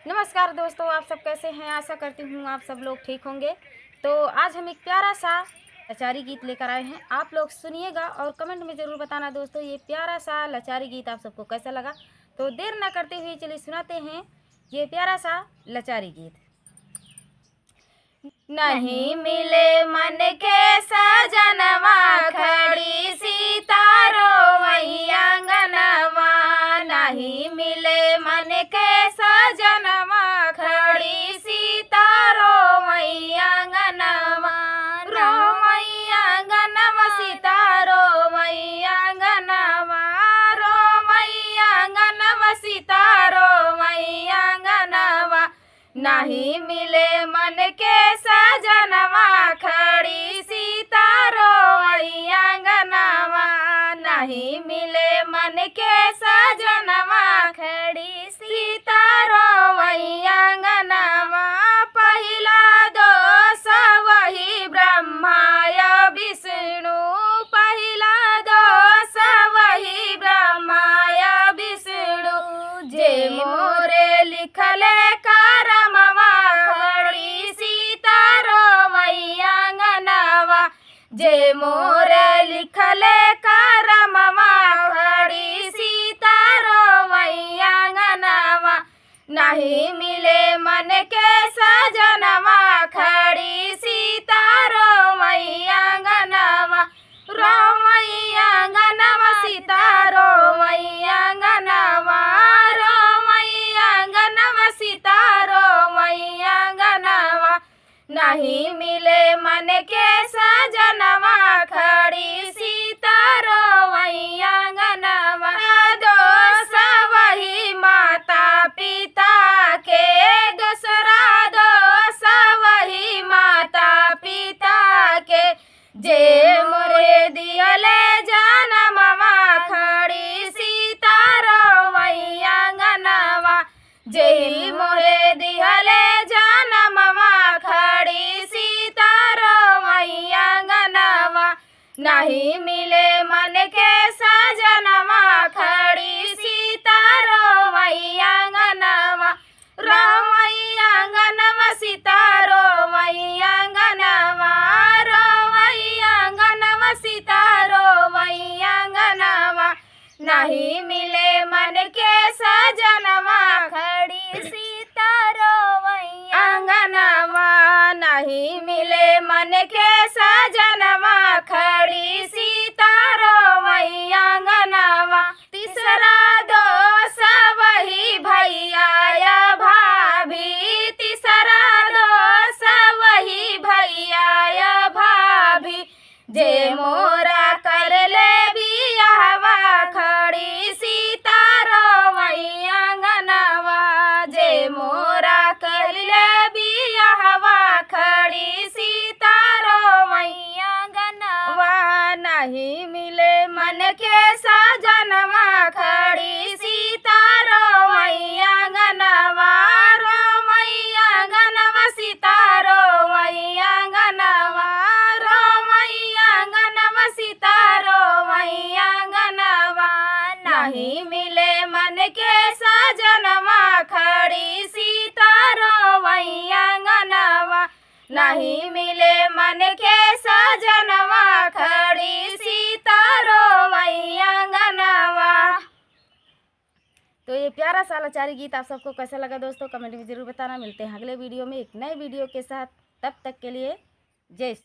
नमस्कार दोस्तों, आप सब कैसे हैं। आशा करती हूँ आप सब लोग ठीक होंगे। तो आज हम एक प्यारा सा लाचारी गीत लेकर आए हैं। आप लोग सुनिएगा और कमेंट में ज़रूर बताना दोस्तों ये प्यारा सा लाचारी गीत आप सबको कैसा लगा। तो देर ना करते हुए चलिए सुनाते हैं ये प्यारा सा लाचारी गीत। नहीं मिले मन के सजनवा, खड़ी सीता रोवई आंगनवा। नहीं मिले मन के सजनवा, खड़ी सीता रोवई आंगनवा। रोवई आंगनवा सीता रोवई आंगनवा। रोवई आंगनवा सीता रोवई आंगनवा। नहीं मिले मन के सजनवा, खड़ी सीता रोवई आंगनवा। नहीं मिले मन के सजनवा, खड़ी सीता रोवई आंगनवा। पहिला दोष वही ब्रह्मा या विष्णु, पहिला दोष वही ब्रह्मा या विष्णु। जे मोरे लिखले जे मोरे लिखले करमवा, खड़ी सीता रोवई आंगनवा। नहीं मिले मन के सजनवा, खड़ी सीता रोवई आंगनवा। रोवई आंगनवा सीता रोवई आंगनवा। रोवई आंगनवा सीता रोवई आंगनवा। नहीं मिले मन के सजनवा, खड़ी सीता रोवई आंगनवा। दोष वही माता पिता के, दूसरा दोष वही माता पिता के। जे मोरे दियले जनमवा, खड़ी सीता रोवई आंगनवा। जे मोरे दियले जनमवा, खड़ी सीता रोवई आंगनवा। नहीं मिले मन के सजनवा, खड़ी सीता रोवई आंगनवा। रोवई आंगनवा सीता रोवई आंगनवा। रोवई आंगनवा सीता रोवई आंगनवा। नहीं मिले मन के सजनवा, खड़ी सीता रोवई आंगनवा। नहीं मिले मन के सजनवा, खड़ी सीता रोवई आंगनवा। तीसरा दोष वही भैया या भाभी, तीसरा दोष वही भैया या भाभी। जे मोरा कर ले बियाहवा, खड़ी सीता रोवई आंगनवा। जे मोरा कर ले बियाहवा, खड़ी सीता रोवई आंगनवा। नहीं मिले मन के सजनवा, खड़ी सीता रोवई आंगनवा। रोवई आंगनवा सीता रोवई आंगनवा। रोवई आंगनवा सीता रोवई आंगनवा। नहीं मिले मन के सजनवा, खड़ी सीता रोवई आंगनवा। नहीं मिले मन के सजनवा, खड़ी सीता रोवई आंगनवा। तो ये प्यारा सा लाचारी गीत आप सबको कैसा लगा दोस्तों, कमेंट में ज़रूर बताना। मिलते हैं अगले वीडियो में एक नए वीडियो के साथ। तब तक के लिए जय श्री।